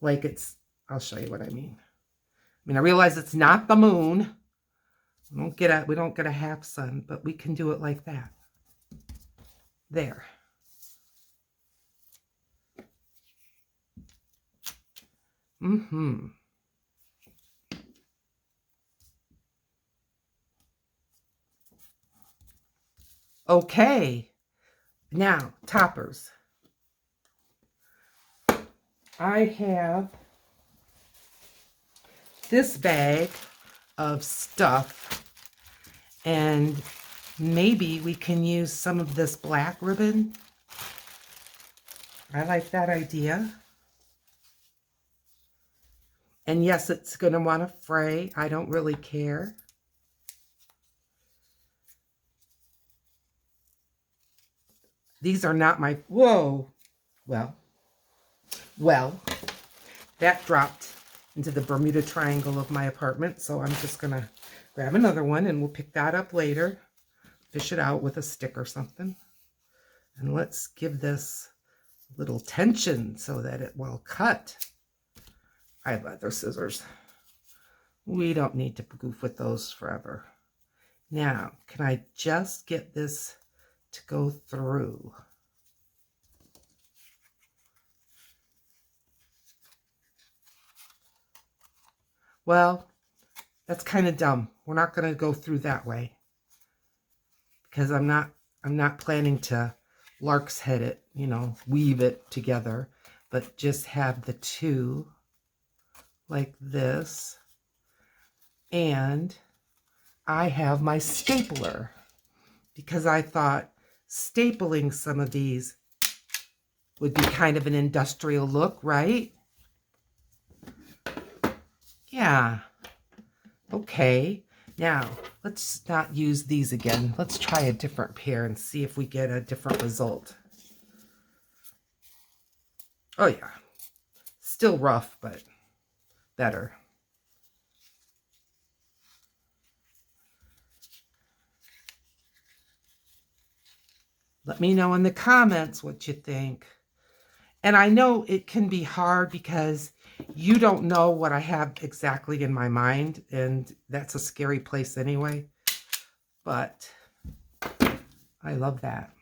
Like it's, I'll show you what I mean. I realize it's not the moon. We don't get a half sun, but we can do it like that. There. Okay. Now, toppers. I have this bag of stuff, and maybe we can use some of this black ribbon. I like that idea. And yes, it's going to want to fray. I don't really care. These are not my, whoa, well, that dropped into the Bermuda Triangle of my apartment, so I'm just going to grab another one and we'll pick that up later. Fish it out with a stick or something. And let's give this a little tension so that it will cut. I have other scissors. We don't need to goof with those forever. Now, can I just get this to go through? Well, that's kind of dumb. We're not going to go through that way because I'm not planning to lark's head it, you know, weave it together, but just have the two like this. And I have my stapler because I thought stapling some of these would be kind of an industrial look, right? Yeah. Okay. Now, let's not use these again. Let's try a different pair and see if we get a different result. Oh, yeah. Still rough, but better. Let me know in the comments what you think. And I know it can be hard because you don't know what I have exactly in my mind, and that's a scary place anyway. But I love that.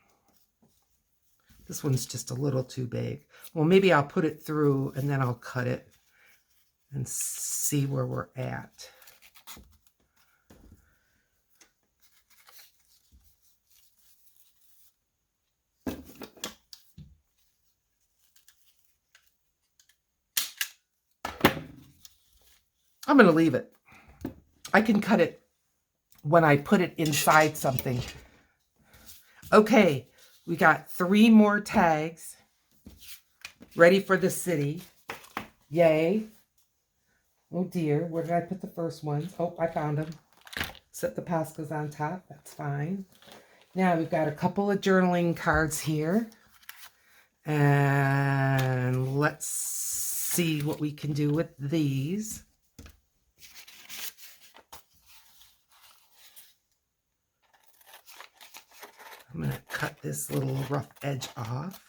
This one's just a little too big. Well, maybe I'll put it through and then I'll cut it and see where we're at. I'm going to leave it. I can cut it when I put it inside something. Okay, we got 3 more tags ready for the city. Yay. Oh dear, where did I put the first one? Oh, I found them. Set the Poscas on top. That's fine. Now we've got a couple of journaling cards here. And let's see what we can do with these. I'm going to cut this little rough edge off.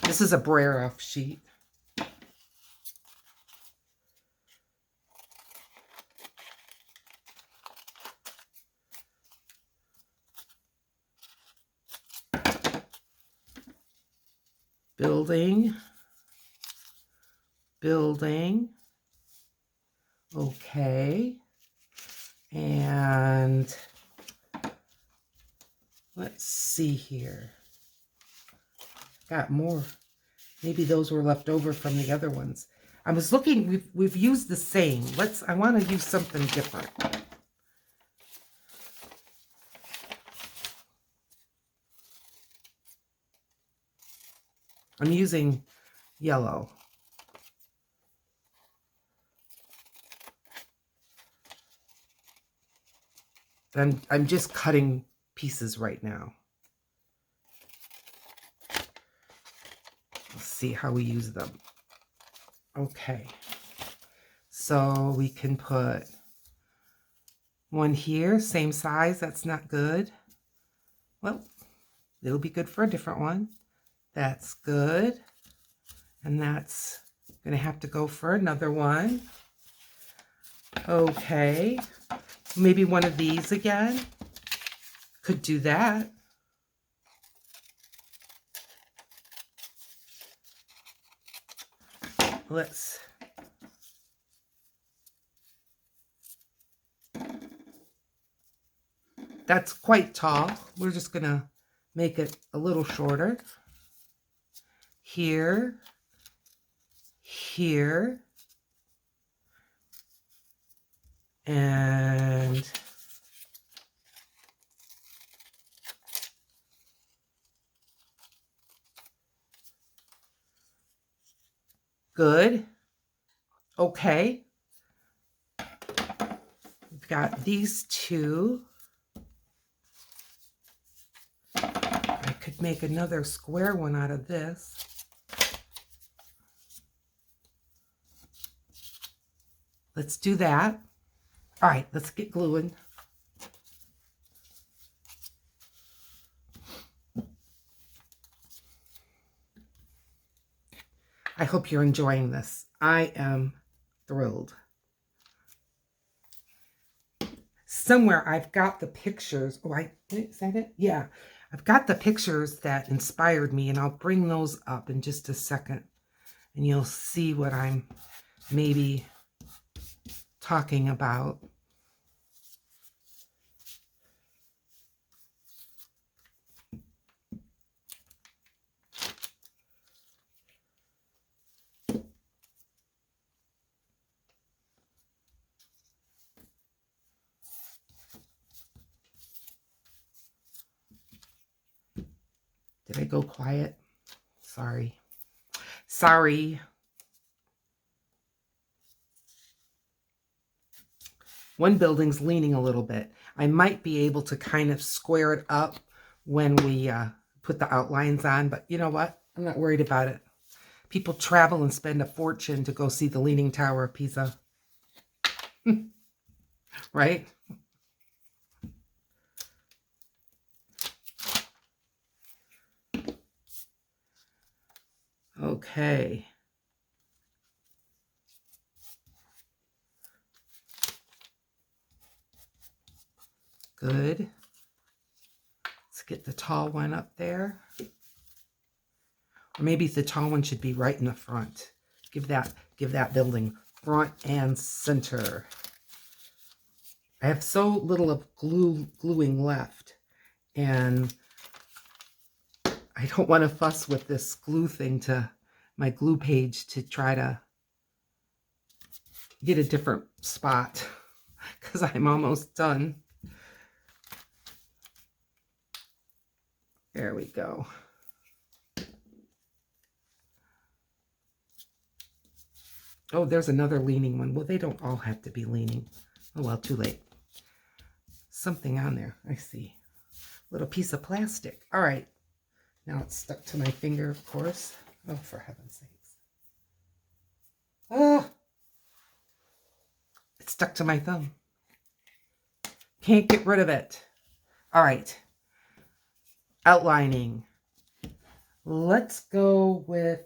This is a brayer off sheet. Building. Okay. And Let's see here. Got more. Maybe those were left over from the other ones. I was looking, we've used the same. I want to use something different. I'm using yellow. I'm just cutting pieces right now. Let's see how we use them. Okay. So we can put one here, same size. That's not good. Well, it'll be good for a different one. That's good. And that's going to have to go for another one. Okay. Maybe one of these again. Could do that. That's quite tall. We're just going to make it a little shorter. Here. Here. And good. Okay. We've got these two. I could make another square one out of this. Let's do that. All right, let's get gluing. I hope you're enjoying this. I am thrilled. Somewhere I've got the pictures. Oh, is that it? Yeah. I've got the pictures that inspired me, and I'll bring those up in just a second. And you'll see what I'm maybe talking about. Did I go quiet? Sorry. Sorry. One building's leaning a little bit. I might be able to kind of square it up when we put the outlines on, but you know what? I'm not worried about it. People travel and spend a fortune to go see the Leaning Tower of Pisa. Right? Okay. Good. Let's get the tall one up there. Or maybe the tall one should be right in the front. Give that building front and center. I have so little of gluing left, and I don't want to fuss with this glue thing to my glue page to try to get a different spot because I'm almost done. There we go. Oh, there's another leaning one. Well, they don't all have to be leaning. Oh, well, too late. Something on there. I see. Little piece of plastic. All right. Now it's stuck to my finger, of course. Oh, for heaven's sakes. Ah! It's stuck to my thumb. Can't get rid of it. All right. Outlining. Let's go with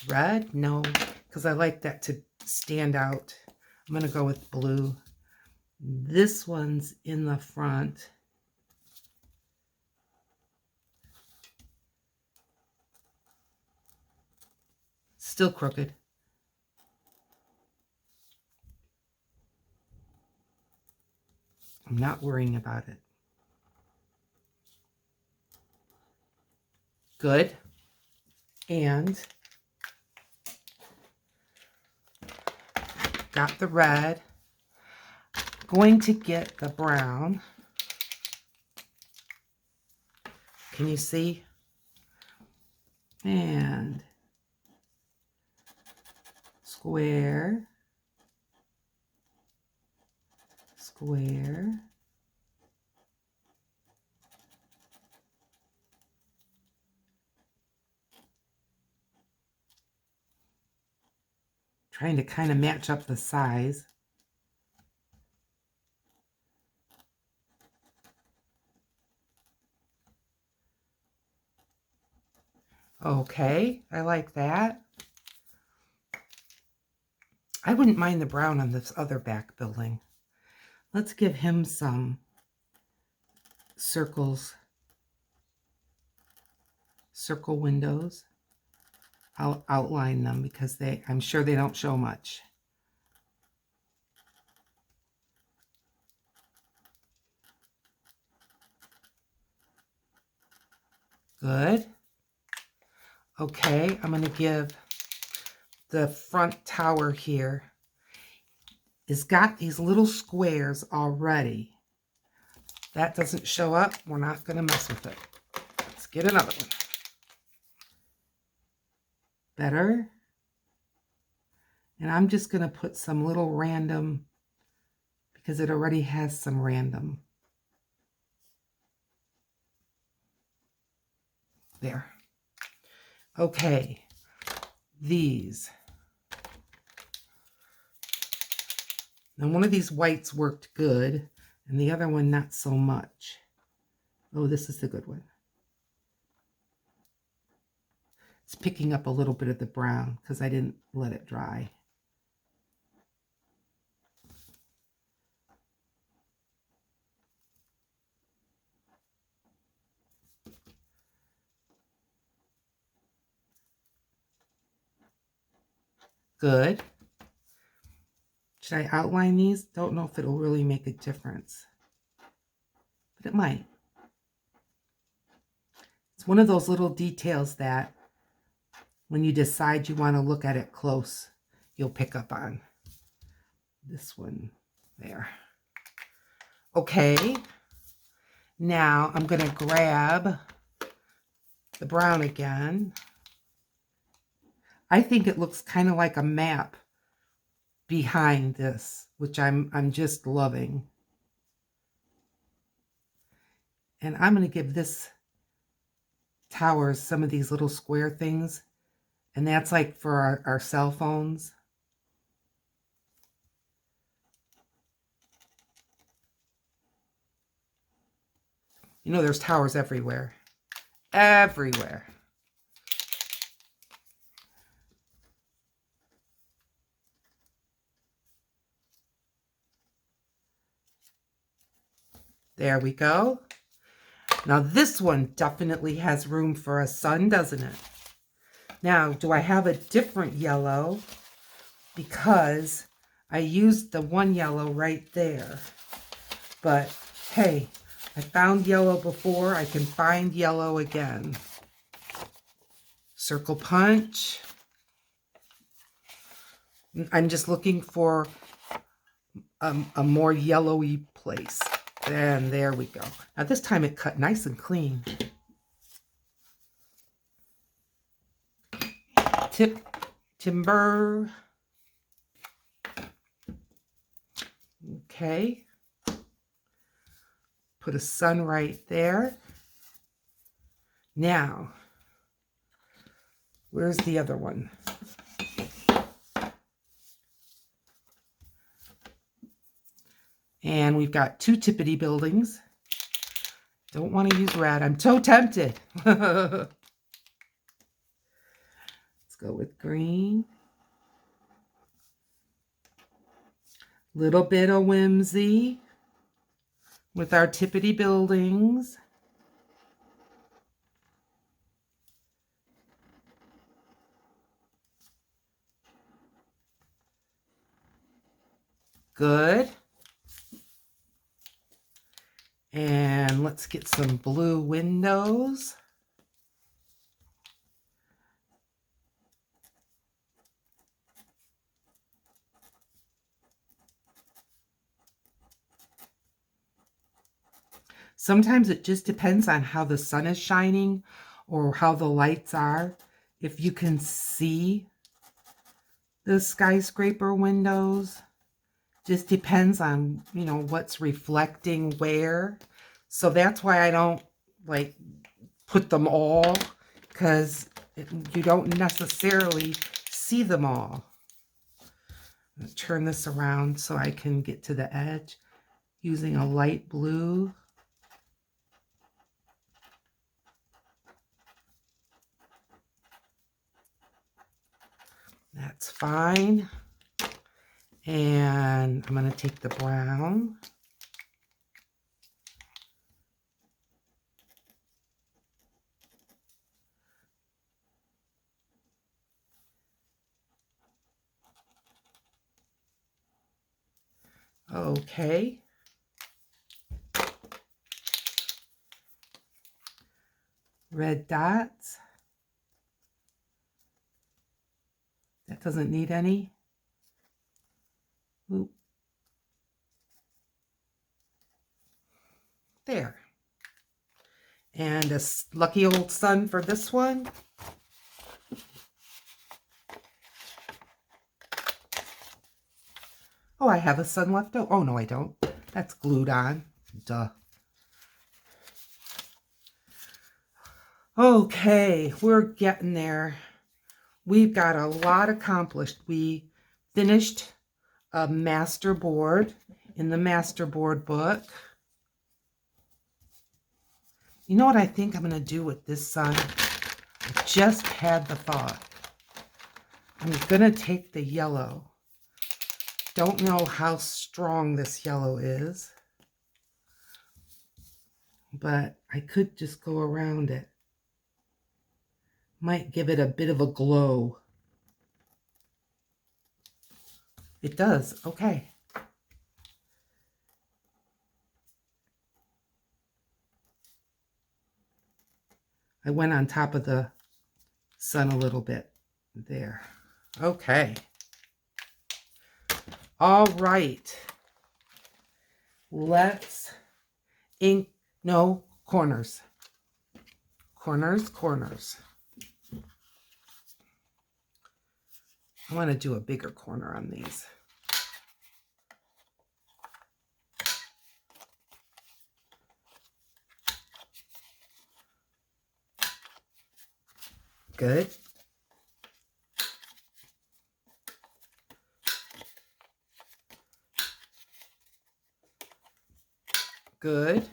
red. No, because I like that to stand out. I'm going to go with blue. This one's in the front. Still crooked. I'm not worrying about it. Good. And got the red. Going to get the brown. Can you see? And square, square. Trying to kind of match up the size. Okay, I like that. I wouldn't mind the brown on this other back building. Let's give him some circles, circle windows. I'll outline them because I'm sure they don't show much. Good. Okay, I'm going to give the front tower here. It's got these little squares already. That doesn't show up. We're not going to mess with it. Let's get another one. Better. And I'm just going to put some little random, because it already has some random. There. Okay. These. Now one of these whites worked good, and the other one not so much. Oh, this is the good one. It's picking up a little bit of the brown because I didn't let it dry. Good. Should I outline these? Don't know if it'll really make a difference, but it might. It's one of those little details that when you decide you want to look at it close, you'll pick up on. This one there. Okay. Now I'm going to grab the brown again. I think it looks kind of like a map behind this, which I'm just loving. And I'm going to give this tower some of these little square things, and that's like for our cell phones. You know, there's towers everywhere. Everywhere. There we go. Now this one definitely has room for a sun, doesn't it? Now, do I have a different yellow? Because I used the one yellow right there. But hey, I found yellow before. I can find yellow again. Circle punch. I'm just looking for a more yellowy place. And there we go. Now this time it cut nice and clean. Timber. Okay. Put a sun right there. Now, where's the other one? And we've got two tippity buildings. Don't want to use red. I'm so tempted. Let's go with green. Little bit of whimsy with our tippity buildings. Good. And let's get some blue windows. Sometimes it just depends on how the sun is shining or how the lights are. If you can see the skyscraper windows, just depends on, you know, what's reflecting where. So that's why I don't like put them all, because you don't necessarily see them all. I'm gonna turn this around so I can get to the edge using a light blue. That's fine. And I'm going to take the brown. Okay. Red dots. That doesn't need any. Oop. There. And a lucky old sun for this one. Oh, I have a sun left over. Oh, no, I don't. That's glued on. Duh. Okay, we're getting there. We've got a lot accomplished. We finished a masterboard in the masterboard book. You know what I think I'm going to do with this sun? I just had the thought. I'm going to take the yellow. Don't know how strong this yellow is, but I could just go around it. Might give it a bit of a glow. It does. Okay. I went on top of the sun a little bit there. Okay. All right. Let's ink, no, corners. Corners, corners. I want to do a bigger corner on these. Good. Good.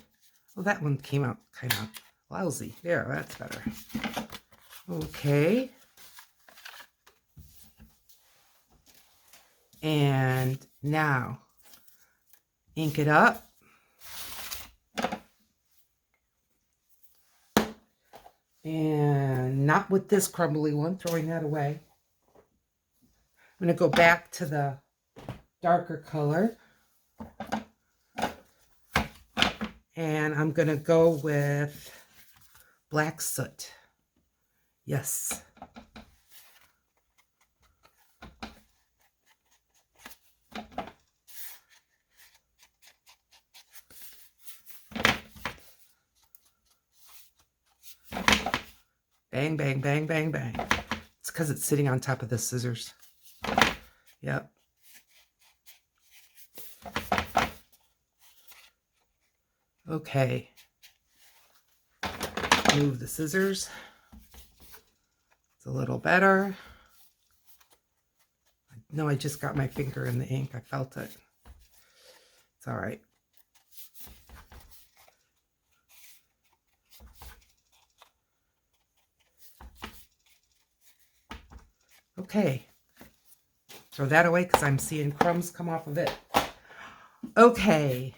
Well, that one came out kind of lousy. There, that's better. Okay. And now, ink it up. And not with this crumbly one, throwing that away. I'm going to go back to the darker color. And I'm going to go with black soot. Yes. Bang, bang, bang, bang, bang. It's because it's sitting on top of the scissors. Yep. Okay. Move the scissors. It's a little better. No, I just got my finger in the ink. I felt it. It's all right. Okay. Throw that away because I'm seeing crumbs come off of it. Okay.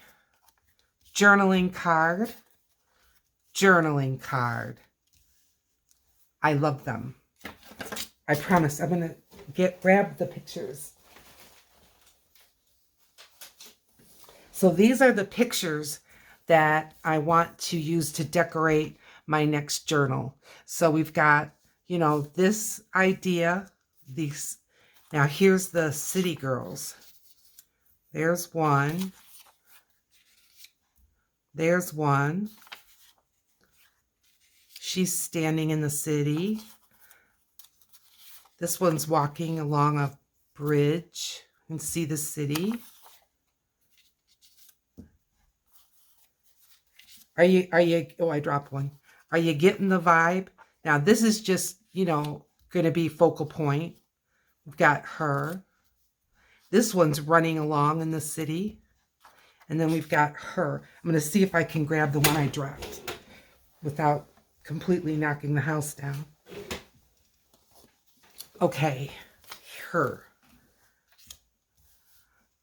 Journaling card. Journaling card. I love them. I promise I'm going to grab the pictures. So these are the pictures that I want to use to decorate my next journal. So we've got, you know, this idea, these. Now here's the city girls. There's one. There's one. She's standing in the city. This one's walking along a bridge. You can see the city. Oh, I dropped one. Are you getting the vibe? Now, this is just, going to be focal point. We've got her. This one's running along in the city. And then we've got her. I'm going to see if I can grab the one I dropped without completely knocking the house down. Okay, her.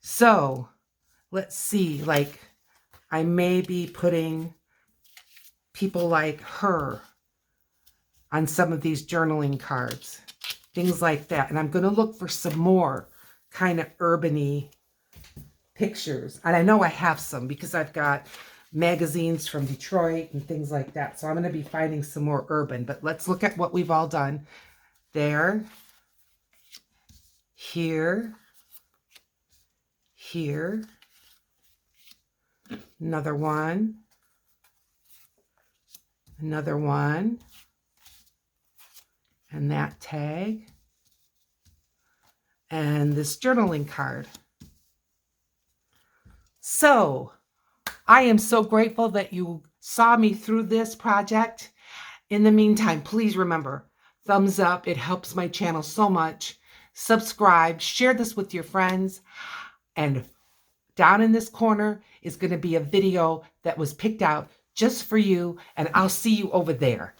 So, let's see, like, I may be putting people like her on some of these journaling cards. Things like that. And I'm going to look for some more kind of urban-y pictures. And I know I have some because I've got magazines from Detroit and things like that. So I'm going to be finding some more urban. But let's look at what we've all done. There. Here. Here. Another one. Another one. And that tag. And this journaling card. So, I am so grateful that you saw me through this project. In the meantime, please remember, thumbs up. It helps my channel so much. Subscribe, share this with your friends. And down in this corner is going to be a video that was picked out just for you. And I'll see you over there.